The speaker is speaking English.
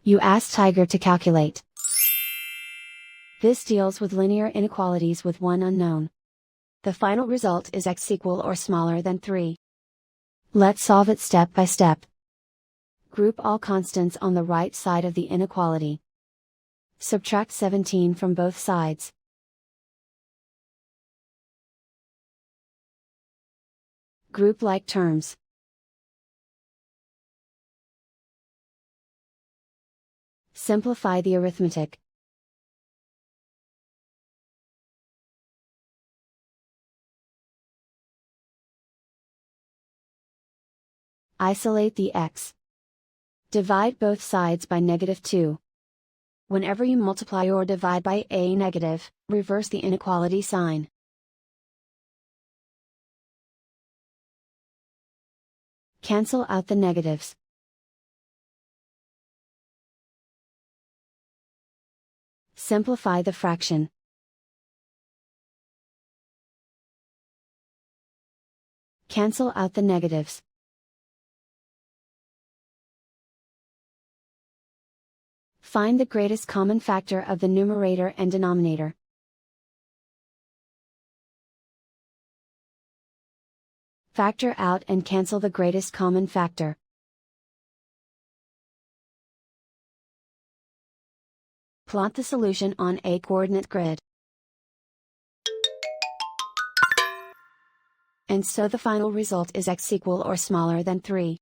You ask Tiger to calculate. This deals with linear inequalities with one unknown. The final result is x equal or smaller than 3. Let's solve it step by step. Group all constants on the right side of the inequality. Subtract 17 from both sides. Group like terms. Simplify the arithmetic. Isolate the x. Divide both sides by -2. Whenever you multiply or divide by a negative, reverse the inequality sign. Cancel out the negatives. Simplify the fraction. Cancel out the negatives. Find the greatest common factor of the numerator and denominator. Factor out and cancel the greatest common factor. Plot the solution on a coordinate grid. And so the final result is x equal or smaller than 3.